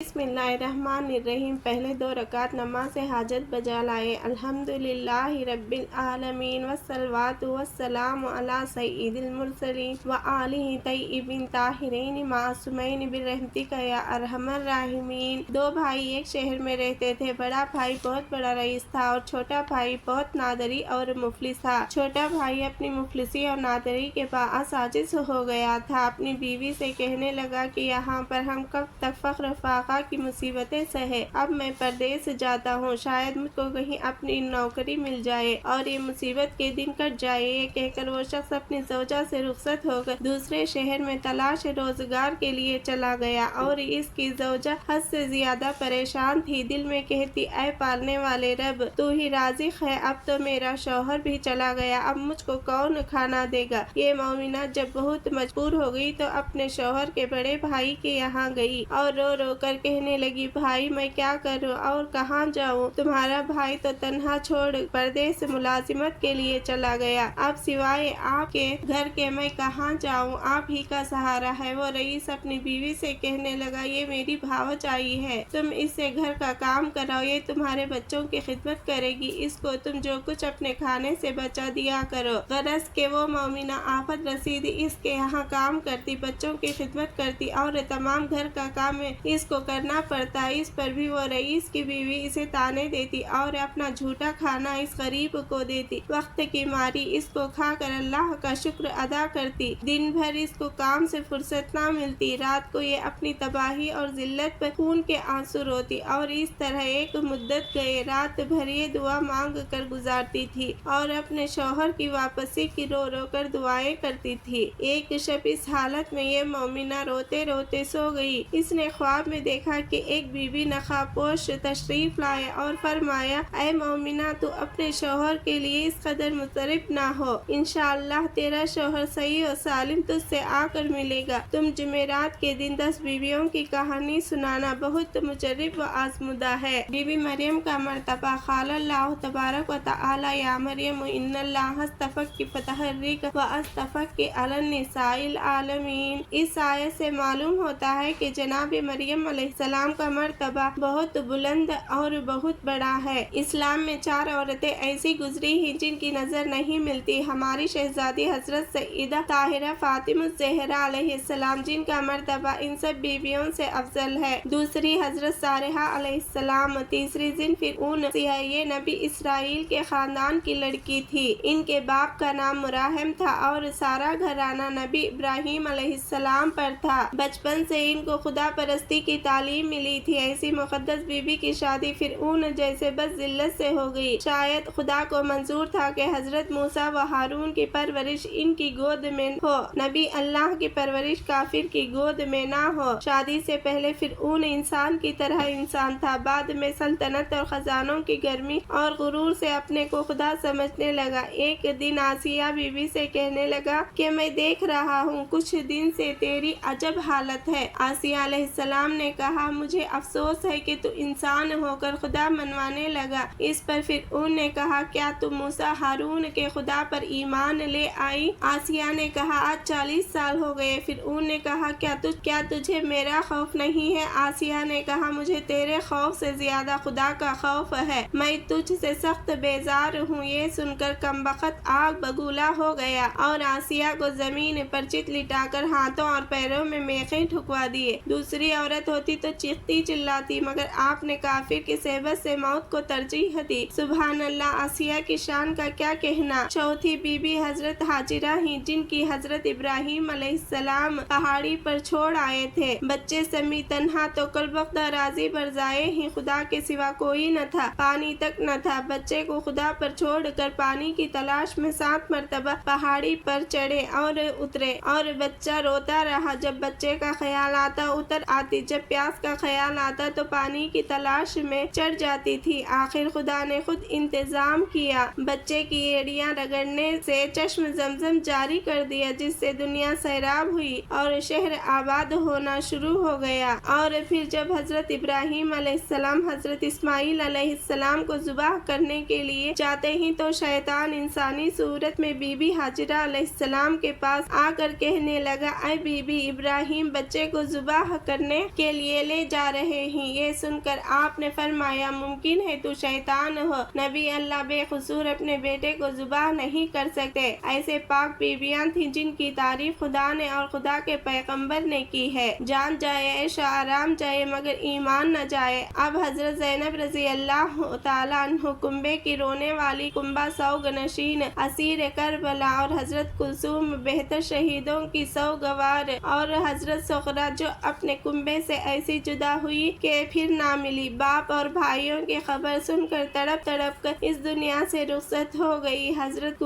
बिस्मिल्लाहिर्रहमानिर्रहीम। पहले 2 रकात नमाज हाजत बजा लाए। अल्हम्दुलिल्लाहि रब्बिल आलमीन वस्सलातु वस्सलामु अला सय्यिदिल मुरसलीन व आलिहि तय्यिबीन ताहिरीन मासूमीन बिरहमतिका या अरहमर राहिमीन। 2 भाई एक शहर में रहते थे। बड़ा भाई बहुत बड़ा रईस था और छोटा भाई बहुत नादरी और मुफलिस था। छोटा भाई अपनी मुफलिसी और नादरी के बाअस आजिज हो गया था। अपनी बीवी से कहने लगा कि यहाँ पर हम कब तक फख्र फाका की मुसीबतें सहे। अब मैं परदेस जाता हूँ, शायद मुझको कहीं अपनी नौकरी मिल जाए और ये मुसीबत के दिन कट जाए। ये कहकर वो शख्स अपनी ज़ौजा से रुखसत होकर दूसरे शहर में तलाश रोजगार के लिए चला गया और इसकी ज़ौजा हद से ज्यादा परेशान थी। दिल में कहती, ऐ पालने वाले रब, तू ही राज़िक है। अब तो मेरा शौहर भी चला गया, अब मुझको कौन खाना देगा। ये मोमिना जब बहुत मजबूर हो गई तो अपने शौहर के बड़े भाई के यहाँ गई और रो रो कर कहने लगी, भाई मैं क्या करूं और कहाँ जाऊं। तुम्हारा भाई तो तन्हा छोड़ परदेस मुलाजिमत के लिए चला गया। अब सिवाय आपके घर के मैं कहाँ जाऊं, आप ही का सहारा है। वो रईस अपनी बीवी से कहने लगा, ये मेरी भावजाई है, तुम इससे घर का काम कराओ, ये तुम्हारे बच्चों की खिदमत करेगी, इसको तुम जो कुछ अपने खाने से बचा दिया करो। गरज के वो मोमिना आफत रसीदी इसके यहाँ काम करती, बच्चों की खिदमत करती और तमाम घर का काम इसको करना पड़ता। इस पर भी वो रईस की बीवी इसे ताने देती और अपना झूठा खाना इस गरीब को देती। वक्त की मारी इसको खाकर अल्लाह का शुक्र अदा करती। दिन भर इसको काम से फुर्सत ना मिलती। रात को ये अपनी तबाही और जिल्लत पर खून के आंसू रोती और इस तरह एक मुद्दत गए। रात भर ये दुआ मांग कर गुजारती थी और अपने शौहर की वापसी की रो रो कर दुआएं करती थी। एक शब इस हालत में ये मोमिना रोते रोते सो गई। इसने ख्वाब में देखा कि एक बीबी नकाबपोश तशरीफ लाए और फरमाया, ऐ मोमिना, तू अपने शौहर के लिए इस कदर मुतरिब ना हो। इंशाअल्लाह तेरा शौहर सही और सालिम तुझसे आकर मिलेगा। तुम जुमेरात के दिन 10 बीवियों की कहानी सुनाना, बहुत मुजर्रिब व आजमुदा है। बीबी मरियम का मर्तबा। क़ाल अल्लाह तबारक व तआला, या मरियम इन्नल्लाह अस्तफ़ाकी फतहर्रिक व अस्तफ़ाकी अलन निसाइल आलमीन। इस आयत से मालूम होता है कि जनाब मरियम अलैहिस्सलाम का मर्तबा बहुत बुलंद और बहुत बड़ा है। इस्लाम में 4 औरतें ऐसी गुजरी ही जिनकी नजर नहीं मिलती। हमारी शहजादी हजरत सईदा ताहिरा फातिमा ज़हरा अलैहिस्सलाम, जिनका मर्तबा इन सब बीवियों से अफजल है। दूसरी हजरत सारिहा अलैहिस्सलाम, तीसरी ज़िनफिरऊन, ये नबी इसराइल के खानदान की लड़की थी। इनके बाप का नाम मुराहिम था और सारा घराना नबी इब्राहिम अलैहिस्सलाम पर था। बचपन से इनको खुदा परस्ती की तालीम मिली थी। ऐसी मुकद्दस बीबी की शादी फिरऊन जैसे बस जिल्लत से हो गई। शायद खुदा को मंजूर था कि हजरत मूसा व हारून की परवरिश इनकी गोद में हो, नबी अल्लाह की परवरिश काफिर की गोद में ना हो। शादी से पहले फिरऊन इंसान की तरह इंसान था। बाद में सल्तनत और खजानों की गर्मी और गुरूर से अपने को खुदा समझने लगा। एक दिन आसिया बीबी से कहने लगा कि मैं देख रहा हूँ कुछ दिन से तेरी अजब हालत है। आसिया अलैहिस्सलाम ने कहा, मुझे अफसोस है कि तू इंसान होकर खुदा मनवाने लगा। इस पर फिरऊन ने कहा, क्या तुम मूसा हारून के खुदा पर ईमान ले आई? आसिया ने कहा, आज 40 साल हो गए। फिरऊन ने कहा, क्या तुझे मेरा खौफ नहीं है? आसिया ने कहा, मुझे तेरे खौफ से ज्यादा खुदा का खौफ है। मैं तुझ से सख्त बेजार हूँ। ये सुनकर कमबख्त आग बगूला हो गया और आसिया को जमीन पर चित लिटाकर हाथों और पैरों में मेखे ठुकवा दिए। दूसरी औरत होती तो चीखती चिल्लाती, मगर आपने काफिर की सेबत से मौत को तरजीह दी। सुभान अल्लाह, आसिया की शान का क्या कहना। चौथी बीबी हजरत हाजिरा ही, जिनकी हजरत इब्राहिम अलैहिस्सलाम पहाड़ी पर छोड़ आए थे। बच्चे समी तन्हा तो कलबख्त राजी बरजाए ही, खुदा के सिवा कोई न था, पानी तक न था। बच्चे को खुदा पर छोड़कर पानी की तलाश में 7 मरतबा पहाड़ी पर चढ़े और उतरे और बच्चा रोता रहा। जब बच्चे का ख्याल आता उतर आती, जब प्यास का ख्याल आता तो पानी की तलाश में चढ़ जाती थी। आखिर खुदा ने खुद इंतजाम किया, बच्चे की एड़ियां रगड़ने से चश्म जमजम जारी कर दिया, जिससे दुनिया सैराब हुई और शहर आबाद होना शुरू हो गया। और फिर जब हजरत इब्राहिम अलैहिस्सलाम हजरत इस्माइल अलैहिस्सलाम को जुबाह करने के लिए जाते ही तो शैतान इंसानी सूरत में बीबी हाजिरा अलैहिस्सलाम के पास आकर कहने लगा, ऐ बीबी इब्राहिम, बच्चे को जुबाह करने के लिए لیے لے جا رہے ہیں۔ یہ سن کر آپ نے فرمایا ممکن ہے تو شیطان ہو، نبی اللہ بے قصور اپنے بیٹے کو ذبح نہیں کر سکتے۔ ایسے پاک بیویاں تھیں جن کی تعریف خدا نے اور خدا کے پیغمبر نے کی ہے۔ جان جائے عیش و آرام جائے مگر ایمان نہ جائے۔ اب حضرت زینب رضی اللہ تعالیٰ عنہ کنبے کی رونے والی کنبہ سوگ نشین اسیر کربلا، اور حضرت کلثوم بہتر شہیدوں کی سوگوار، اور حضرت سغرا جو اپنے کنبے سے ایسی جدا ہوئی کہ پھر نہ ملی، باپ اور بھائیوں کی خبر سن کر تڑپ تڑپ کر اس دنیا سے رخصت ہو گئی۔ حضرت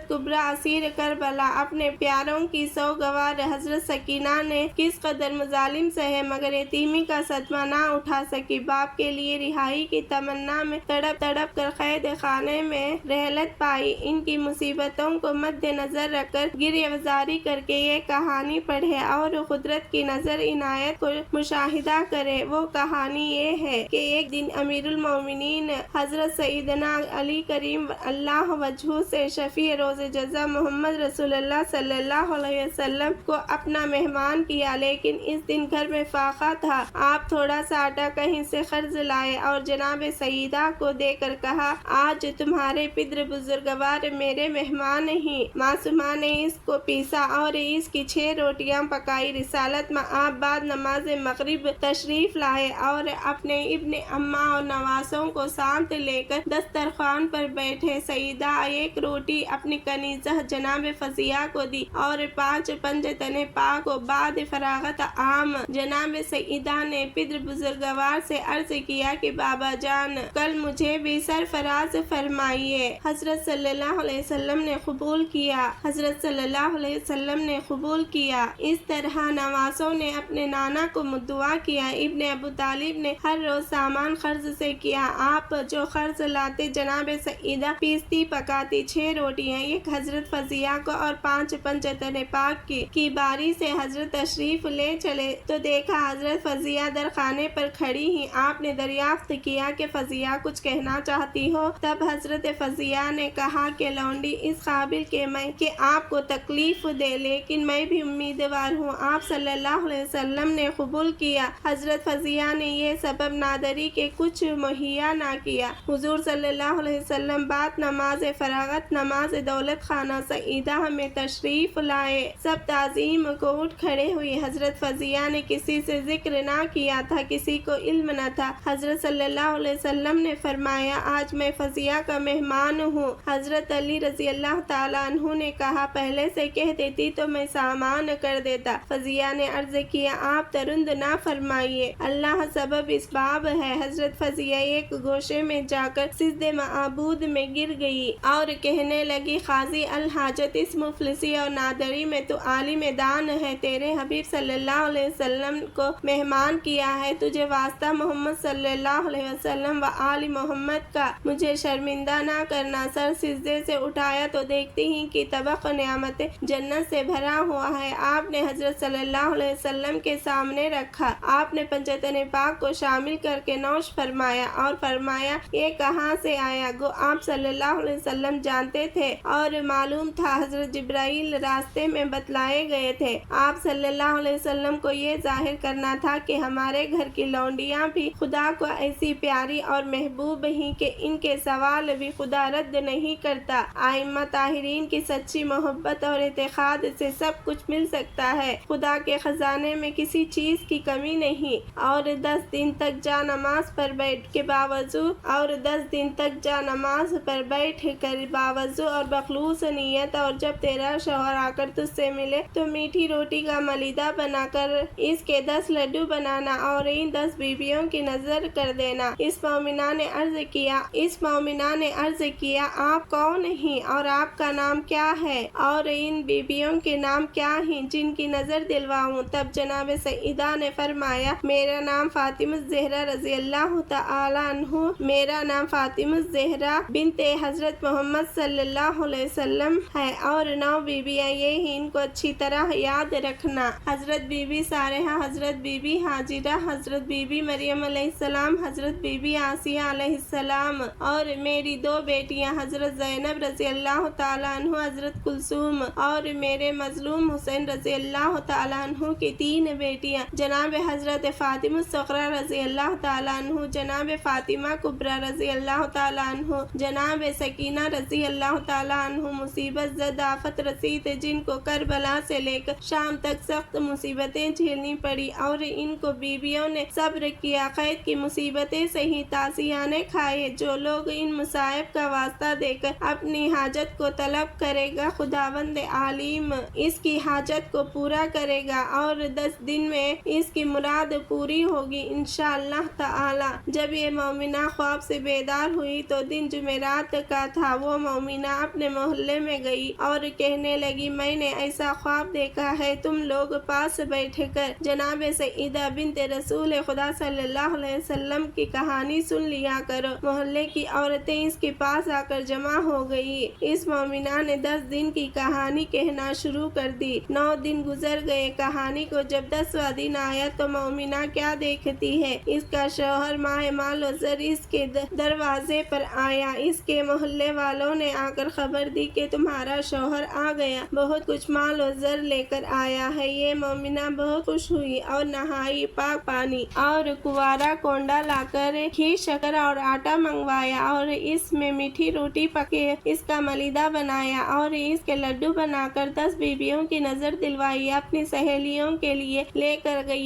کبریٰ اسیر کربلا، اپنے پیاروں کی سوگوار حضرت سکینہ نے کس قدر مظالم سہے مگر یتیمی کا صدمہ نہ اٹھا سکی۔ باپ کے لیے رہائی کی تمنا میں تڑپ تڑپ کر قید خانے میں رحلت پائی۔ ان کی مصیبتوں کو مد نظر رکھ کر گریہ وزاری کر کے یہ کہانی پڑھے اور قدرت کی نظر عنایت کو مشاہدہ کرے۔ وہ کہانی یہ ہے کہ ایک دن امیر المومنین حضرت سیدنا علی کریم اللہ وجہہ سے شفیع روز جزا محمد رسول اللہ صلی اللہ علیہ وسلم کو اپنا مہمان کیا، لیکن اس دن گھر میں فاقہ تھا۔ آپ تھوڑا سا آٹا کہیں سے قرض لائے اور جناب سیدہ کو دے کر کہا آج تمہارے پدر بزرگوار میرے مہمان ہیں۔ معصومہ نے اس کو پیسا اور اس کی 6 روٹیاں پکائی۔ رسالت میں آپ بعد نماز مغرب تشریف لائے اور اپنے ابن اماں اور نواسوں کو ساتھ لے کر دسترخوان پر بیٹھے۔ سیدہ ایک روٹی اپنی کنیزہ جناب فضیہ کو دی اور 5 پنجتن پاک کو بعد فراغت عام جناب سیدہ نے پدر بزرگوار سے عرض کیا کہ بابا جان کل مجھے بھی سرفراز فرمائیے۔ حضرت صلی اللہ علیہ وسلم نے قبول کیا۔ حضرت صلی اللہ علیہ وسلم نے قبول کیا۔ اس طرح نواسوں نے اپنے نانا کو دعا کیا۔ ابن ابو طالب نے ہر روز سامان قرض سے کیا۔ آپ جو قرض لاتے جناب سیدہ پیستی پکاتی 6 روٹیاں ایک حضرت فضیہ کو اور 5 پنجتن پاک کی باری سے حضرت تشریف لے چلے تو دیکھا حضرت فضیہ در خانے پر کھڑی ہیں۔ آپ نے دریافت کیا کہ فضیہ کچھ کہنا چاہتی ہو؟ تب حضرت فضیہ نے کہا کہ لونڈی اس قابل کہ آپ کو تکلیف دے، لیکن میں بھی امیدوار ہوں۔ آپ صلی اللہ علیہ وسلم نے قبول کیا۔ حضرت فضیہ نے یہ سبب نادری کے کچھ مہیا نہ کیا۔ حضور صلی اللہ علیہ وسلم بعد نماز فراغت نماز دولت خانہ سیدہ میں تشریف لائے۔ سب تعظیم کو اٹھ کھڑے ہوئے۔ حضرت فضیہ نے کسی سے ذکر نہ کیا تھا، کسی کو علم نہ تھا۔ حضرت صلی اللہ علیہ وسلم نے فرمایا آج میں فضیہ کا مہمان ہوں۔ حضرت علی رضی اللہ تعالیٰ عنہ نے کہا پہلے سے کہہ دیتی تو میں سامان کر دیتا۔ فضیہ نے عرض کیا آپ ترند نہ فرمائیے، اللہ سبب اسباب ہے۔ حضرت فضیہ ایک گوشے میں جا کر سجدے معبود میں گر گئی اور کہنے لگی قاضی الحاجت اس مفلسی اور نادری میں تو عالم دان ہے، تیرے حبیب صلی اللہ علیہ وسلم کو مہمان کیا ہے، تجھے واسطہ محمد صلی اللہ علیہ وسلم و آل محمد کا مجھے شرمندہ نہ کرنا۔ سر سجدے سے اٹھایا تو دیکھتی ہی کہ طبق نعمت جنت سے بھرا ہوا ہے۔ آپ نے حضرت صلی اللہ علیہ وسلم کے سامنے رکھا۔ آپ نے پنجتن پاک کو شامل کر کے نوش فرمایا اور فرمایا یہ کہاں سے آیا؟ گو آپ صلی اللہ علیہ وسلم جانتے تھے اور معلوم تھا، حضرت جبرائیل راستے میں بتلائے گئے تھے۔ آپ صلی اللہ علیہ وسلم کو یہ ظاہر کرنا تھا کہ ہمارے گھر کی لونڈیاں بھی خدا کو ایسی پیاری اور محبوب ہیں کہ ان کے سوال بھی خدا رد نہیں کرتا۔ ائمہ طاہرین کی سچی محبت اور اعتقاد سے سب کچھ مل سکتا ہے، خدا کے خزانے میں کسی چیز کی کمی نہیں۔ اور 10 دن تک جا نماز پر بیٹھ کے باوضو اور بخلوص نیت، اور جب تیرا شوہر آ کر تجھ سے ملے تو میٹھی روٹی کا ملیدہ بنا کر اس کے 10 لڈو بنانا اور ان 10 بیویوں کی نظر کر دینا۔ اس مومنہ نے عرض کیا آپ کون ہیں اور آپ کا نام کیا ہے اور ان بیویوں کے نام کیا ہیں جن کی نظر دلواؤں؟ تب جناب سیدہ نے فرمایا میرا نام فاطمہ الزہرا رضی اللہ تعالی عنہ، میرا نام فاطمہ الزہرا بنت حضرت محمد صلی اللہ علیہ وسلم ہے، اور 9 بیویاں یہ ہیں، ان کو اچھی طرح یاد رکھنا۔ حضرت بی بی سارحہ، حضرت بی بی حاجرہ، حضرت بی بی مریم علیہ السلام، حضرت بی بی آسیہ علیہ السلام، اور میری 2 بیٹیاں حضرت زینب رضی اللہ تعالیٰ عنہ، حضرت کلثوم، اور میرے مظلوم حسین رضی اللہ تعالیٰ عنہ کی 3 بیٹیاں जनाब हज़रत फ़ातिमा ज़हरा रज़ी अल्लाह ताला अन्हु, जनाब फ़ातिमा कुबरा रज़ी अल्लाह ताला अन्हु, जनाब सकीना रज़ी अल्लाह ताला अन्हु मुसीबत ज़द आफत रसी थे, जिनको करबला से लेकर शाम तक सख्त मुसीबतें झेलनी पड़ी और इनको बीवियों ने सब्र किया। क़ैद की मुसीबतें सही, तासियाने खाए। जो लोग इन मुसाइब का वास्ता देकर अपनी हाजत को तलब करेगा, खुदावंद आलिम इसकी हाजत को पूरा करेगा और 10 दिन में इसकी मुराद पूरी होगी इंशाअल्लाह ताला। जब ये मोमिना ख्वाब से बेदार हुई तो दिन जुमेरात का था। वो मोमिना अपने मोहल्ले में गई और कहने लगी, मैंने ऐसा ख्वाब देखा है, तुम लोग पास बैठे कर जनाब सईदा बिन्त रसूल खुदा सल्लल्लाहु अलैहि वसल्लम की कहानी सुन लिया करो। मोहल्ले की औरतें इसके पास आकर जमा हो गई। इस मोमिना ने 10 दिन की कहानी कहना शुरू कर दी। 9 दिन गुजर गए। कहानी को जब 10वां दिन आया तो मोमिना क्या देखती है, इसका शौहर माह माल ज़र इसके दरवाजे पर आया। इसके मोहल्ले वालों ने आकर खबर दी कि तुम्हारा शौहर आ गया, बहुत कुछ माल और ज़र लेकर आया है। ये मोमिना बहुत खुश हुई और नहाई, पाक पानी और कुवारा कोंडा लाकर खीर शक्कर और आटा मंगवाया और इसमें मीठी रोटी पके इसका मलीदा बनाया और इसके लड्डू बनाकर 10 बीबियों की नजर दिलवाई, अपनी सहेलियों के लिए लेकर गई।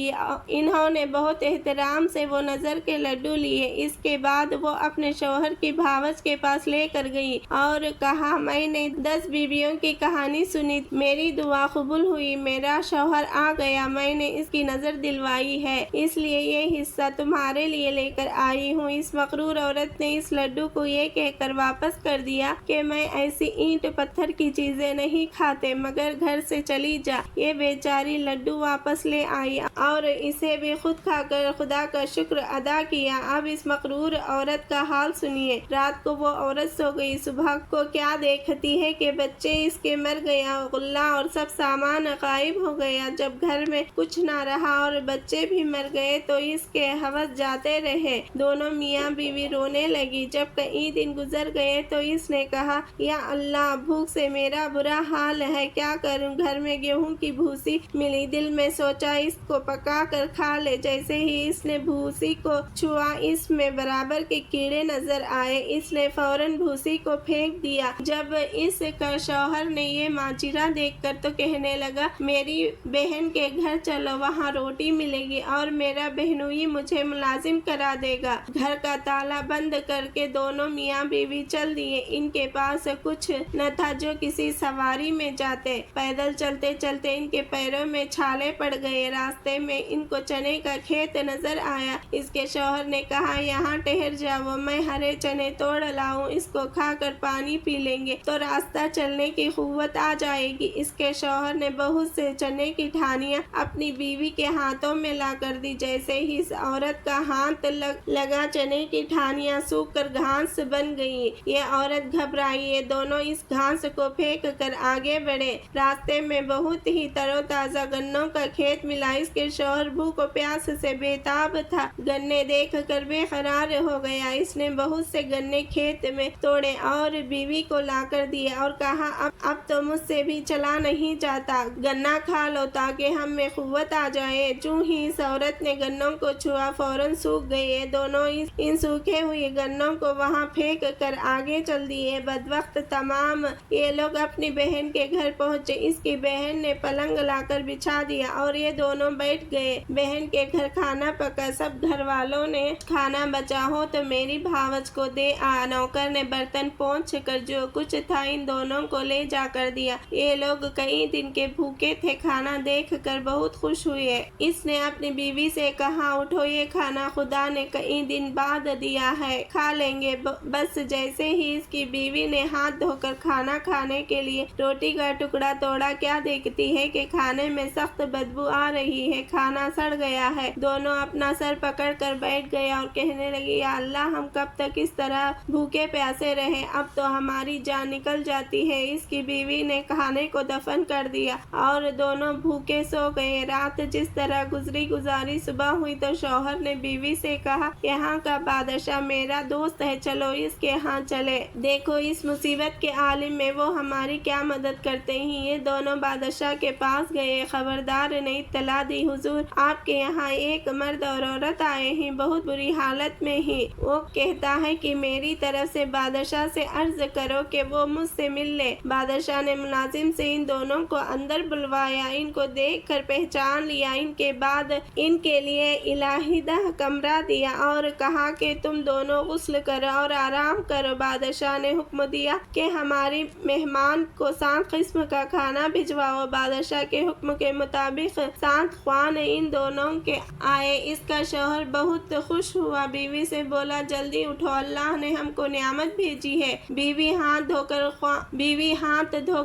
इन्होंने बहुत एहतराम से वो नजर के लड्डू लिए। इसके बाद वो अपने शौहर की भावज के पास लेकर गई और कहा, मैंने 10 बीबियों की कहानी सुनी, मेरी दुआ कबूल हुई, मेरा शौहर आ गया, मैंने इसकी नजर दिलवाई है, इसलिए ये हिस्सा तुम्हारे लिए लेकर आई हूँ। इस मकरूर औरत ने इस लड्डू को ये कहकर वापस कर दिया कि मैं ऐसी ईंट पत्थर की चीजें नहीं खाते, मगर घर से चली जा। ये बेचारी लड्डू वापस ले आई और इसे भी खुद खाकर खुदा का शुक्र अदा किया। अब इस मकरूर औरत का हाल सुनिए। रात को वो औरत सो गई। सुबह को क्या देखती है कि बच्चे इसके मर गया, गुल्ला और सब सामान गायब हो गया। जब घर में कुछ ना रहा और बच्चे भी मर गए तो इसके हवस जाते रहे। दोनों मियाँ बीवी रोने लगी। जब कई दिन गुजर गए तो इसने कहा, या अल्लाह, भूख से मेरा बुरा हाल है, क्या करूं। घर में गेहूं की भूसी मिली, दिल में सोचा इसको पका कर खा ले। जैसे ही इसने भूसी को छुआ, इसमें बराबर के कीड़े नजर आए। इसने फौरन भूसी को फेंक दिया। जब इसका शौहर ने ये माजरा देखकर तो कहने लगा, मेरी बहन के घर चलो, वहाँ रोटी मिलेगी और मेरा बहनोई मुझे मुलाजिम करा देगा। घर का ताला बंद करके दोनों मियाँ बीवी चल दिए। इनके पास कुछ न था जो किसी सवारी में जाते। पैदल चलते चलते इनके पैरों में छाले पड़ गए। रास्ते में इनको चने का खेत नजर आया। इसके शौहर ने कहा, यहाँ ठहर जाओ, मैं हरे चने तोड़ लाऊं, इसको खाकर पानी पी लेंगे तो रास्ता चलने की कुव्वत आ जाएगी। इसके शौहर ने बहुत से चने की ठानियां अपनी बीवी के हाथों में ला कर दी। जैसे ही इस औरत का हाथ लगा, चने की ठानियां सूख कर घास बन गई। ये औरत घबराई। ये दोनों इस घास को फेंक कर आगे बढ़े। रास्ते में बहुत ही तरोताजा गन्नों का खेत मिला। इसके शौहर भूख और प्यास से बेताब था। गन्ने देख कर बेकरार हो गया। इसने बहुत से गन्ने खेत में तोड़े और बीवी को लाकर दिए और कहा, अब तो मुझसे भी चला नहीं जाता, गन्ना खा लो ताकि हम में कुव्वत आ जाए। चूं ही इस औरत ने गन्नों को छुआ, फौरन सूख गए। दोनों इन सूखे हुए गन्नों को वहां फेंक कर आगे चल दिए। बदवक्त तमाम ये लोग अपनी बहन के घर पहुंचे। इसकी बहन ने पलंग लाकर बिछा दिया और ये दोनों बैठ गए। बहन के घर खाना पका। सब घर वालों ने खाना बचा हो तो मेरी भावज को दे आ। नौकर ने बर्तन पोंछ कर जो कुछ था इन दोनों को ले जाकर दिया। ये लोग कई दिन के भूखे थे। खाना देख कर बहुत खुश हुए। इसने अपनी बीवी से कहा, उठो, ये खाना खुदा ने कई दिन बाद दिया है, खा लेंगे। बस जैसे ही इसकी बीवी ने हाथ धोकर खाना खाने के लिए रोटी का टुकड़ा तोड़ा, क्या देखती है कि खाने में सख्त बदबू आ रही है, खाना सड़ गया है। दोनों अपना सर पकड़ कर बैठ गए और कहने लगे, या अल्लाह, हम कब तक इस तरह भूखे प्यासे रहे, अब तो हमारी जान निकल जाती है। इसकी बीवी ने खाने को दफन कर दिया और दोनों भूखे सो गए। रात जिस तरह गुजारी, सुबह हुई तो शौहर ने बीवी से कहा, यहाँ का बादशाह मेरा दोस्त है, चलो इसके यहाँ चले, देखो इस मुसीबत के आलिम में वो हमारी क्या मदद करते हैं। ये दोनों बादशाह के पास गए। खबरदार ने इत्तला दी हुजूर آپ کے یہاں ایک مرد اور عورت آئے ہیں بہت بری حالت میں ہی. وہ کہتا ہے کہ میری طرف سے بادشاہ سے عرض کرو کہ وہ مجھ سے مل لے. بادشاہ نے ملازم سے ان دونوں کو اندر بلوایا. ان کو دیکھ کر پہچان لیا. ان کے بعد ان کے لیے علیحدہ کمرہ دیا اور کہا کہ تم دونوں غسل کرو اور آرام کرو. بادشاہ نے حکم دیا کہ ہماری مہمان کو 7 قسم کا کھانا بھجواؤ. بادشاہ کے حکم کے مطابق 7 خوان ان دونوں کے آئے. اس کا شوہر بہت خوش ہوا. بیوی سے بولا جلدی اٹھو اللہ نے ہم کو نعمت بھیجی ہے. بیوی ہاتھ دھو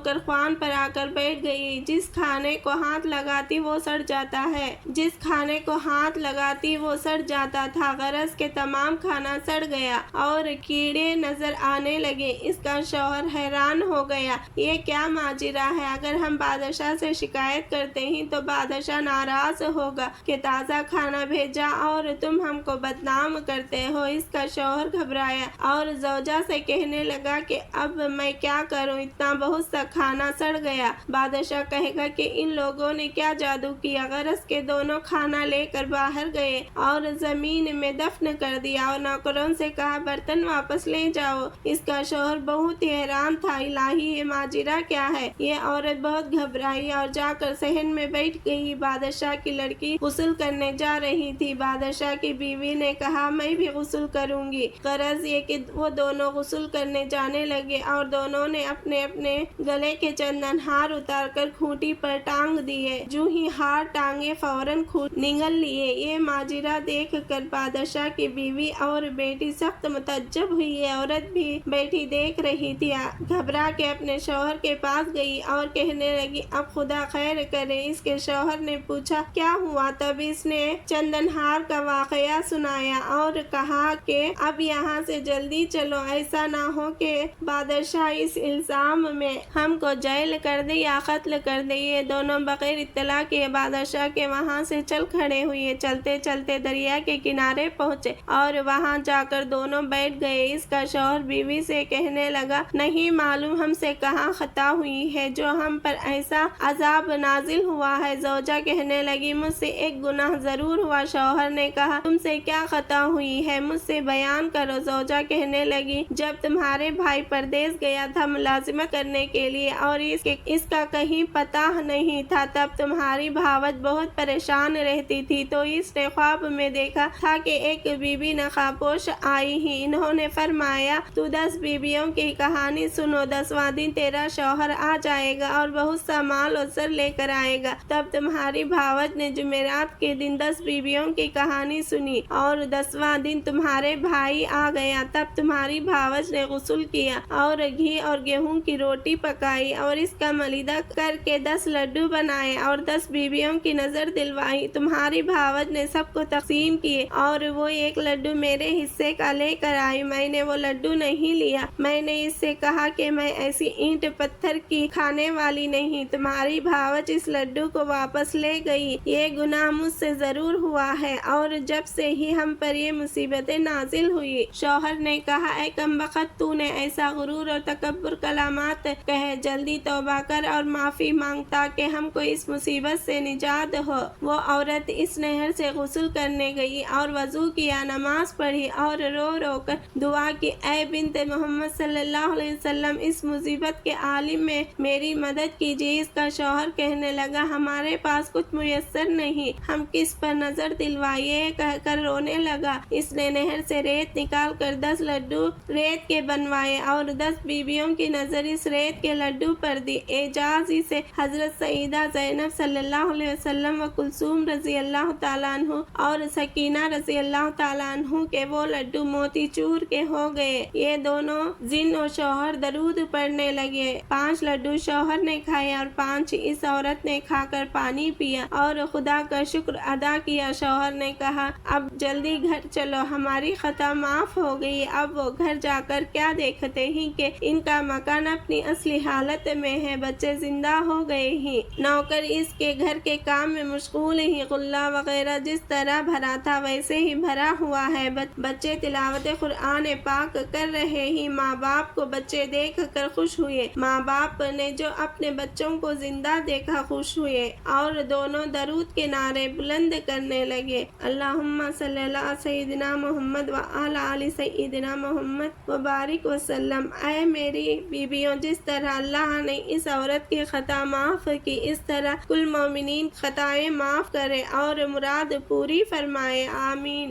کر خوان پر آ کر بیٹھ گئی. جس کھانے کو ہاتھ لگاتی وہ سڑ جاتا ہے. جس کھانے کو ہاتھ لگاتی وہ سڑ جاتا تھا. غرض کے تمام کھانا سڑ گیا اور کیڑے نظر آنے لگے. اس کا شوہر حیران ہو گیا. یہ کیا ماجرا ہے؟ اگر ہم بادشاہ سے شکایت کرتے ہیں تو بادشاہ ناراض ہوگا کہ تازہ کھانا بھیجا اور تم ہم کو بدنام کرتے ہو. اس کا شوہر گھبرایا اور زوجہ سے کہنے لگا کہ اب میں کیا کروں؟ اتنا بہت سا کھانا سڑ گیا. بادشاہ کہے گا کہ ان لوگوں نے کیا جادو کیا. غرض کے دونوں کھانا لے کر باہر گئے اور زمین میں دفن کر دیا اور نوکروں سے کہا برتن واپس لے جاؤ. اس کا شوہر بہت ہی حیران تھا. الہی یہ ماجرا کیا ہے؟ یہ عورت بہت گھبرائی اور جا کر صحن میں بیٹھ گئی. بادشاہ کی لڑکی غسل کرنے جا رہی تھی. بادشاہ کی بیوی نے کہا میں بھی غسل کروں گی. غرض یہ کہ وہ دونوں غسل کرنے جانے لگے اور دونوں نے اپنے اپنے گلے کے چندن ہار اتار کر کھوٹی پر ٹانگ دیے. جو ہی ہار ٹانگے فوراً کھوٹ نگل لیے. یہ ماجرا دیکھ کر بادشاہ کی بیوی اور بیٹی سخت متعجب ہوئی. یہ عورت بھی بیٹھی دیکھ رہی تھی. گھبرا کے اپنے شوہر کے پاس گئی اور کہنے لگی اب خدا خیر کرے. اس کے شوہر نے پوچھا کیا ہوا؟ تب اس نے چندن ہار کا واقعہ سنایا اور کہا کہ اب یہاں سے جلدی چلو. ایسا نہ ہو کہ بادشاہ اس الزام میں ہم کو جیل کر دے یا قتل کر دے. یہ دونوں بغیر اطلاع کے بادشاہ کے وہاں سے چل کھڑے ہوئے. چلتے چلتے دریا کے کنارے پہنچے اور وہاں جا کر دونوں بیٹھ گئے. اس کا شوہر بیوی سے کہنے لگا نہیں معلوم ہم سے کہاں خطا ہوئی ہے جو ہم پر ایسا عذاب نازل ہوا ہے. زوجہ کہنے لگی مجھ سے ایک گناہ ضرور ہوا. شوہر نے کہا تم سے کیا خطا ہوئی ہے مجھ سے بیان کرو. زوجہ کہنے لگی جب تمہارے بھائی پردیس گیا تھا ملازمت کرنے کے لیے اور اس کا کہیں پتہ نہیں تھا تب تمہاری بھاوت بہت پریشان رہتی تھی تو اس نے خواب میں دیکھا تھا کہ ایک بی بی نقابپوش آئی ہیں. انہوں نے فرمایا تو 10 بیویوں کی کہانی سنو. 10واں دن تیرا شوہر آ جائے گا اور بہت سا مال و زر لے کر آئے گا. تب تمہاری بھاوت نے جمعرات کے دن 10 بیویوں کی کہانی سنی اور 10واں دن تمہارے بھائی آ گیا. تب تمہاری بھاوت نے غسل کیا اور گھی اور گیہوں کی روٹی پکائی اور اس کا ملیدہ کر کے 10 لڈو بنائے اور 10 بیویوں کی نظر دلوائی. تمہاری بھاوت نے سب کو تقسیم کیے اور وہ ایک لڈو میرے حصے کا لے کر آئی. میں نے وہ لڈو نہیں لیا. میں نے اس سے کہا کہ میں ایسی اینٹ پتھر کی کھانے والی نہیں. تمہاری بھاوت اس لڈو کو واپس لے گئی. یہ گناہ مجھ سے ضرور ہوا ہے اور جب سے ہی ہم پر یہ مصیبتیں نازل ہوئی. شوہر نے کہا اے کمبخت تو نے ایسا غرور اور تکبر کلمات کہے. جلدی توبہ کر اور معافی مانگ تاکہ ہم کو اس مصیبت سے نجات ہو. وہ عورت اس نہر سے غسل کرنے گئی اور وضو کیا نماز پڑھی اور رو رو کر دعا کی اے بنت محمد صلی اللہ علیہ وسلم اس مصیبت کے عالم میں میری مدد کیجیے. اس کا شوہر کہنے لگا ہمارے پاس کچھ میسر نہیں ہم کس پر نظر دلوائیے کہہ کر رونے لگا. اس نے نہر سے ریت نکال کر 10 لڈو ریت کے بنوائے اور 10 بیویوں کی نظر اس ریت کے لڈو پر دی. اعجاز سے حضرت سیدہ زینب صلی اللہ علیہ وسلم و کلثوم رضی اللہ تعالیٰ عنہ اور سکینہ رضی اللہ تعالیٰ عنہ کے وہ لڈو موتی چور کے ہو گئے. یہ دونوں زن و شوہر درود پڑھنے لگے. 5 لڈو شوہر نے کھائے اور 5 اس عورت نے کھا کر پانی پیا اور خدا کا شکر ادا کیا. شوہر نے کہا اب جلدی گھر چلو ہماری خطا معاف ہو گئی. اب وہ گھر جا کر کیا دیکھتے ہیں کہ ان کا مکان اپنی اصلی حالت میں ہے. بچے زندہ ہو گئے ہیں. نوکر اس کے گھر کے کام میں مشغول ہیں. غلہ وغیرہ جس طرح بھرا تھا ویسے ہی بھرا ہوا ہے. بچے تلاوت قرآن پاک کر رہے ہیں. ماں باپ کو بچے دیکھ کر خوش ہوئے. ماں باپ نے جو اپنے بچوں کو زندہ دیکھا خوش ہوئے اور دونوں دونوں درود کے نعرے بلند کرنے لگے، اللہم صلی اللہ سیدنا محمد و آل سیدنا محمد وبارک وسلم۔ اے میری بیویوں، جس طرح اللہ نے اس عورت کی خطا معاف کی، اس طرح کل مومنین خطائیں معاف کرے اور مراد پوری فرمائے، آمین۔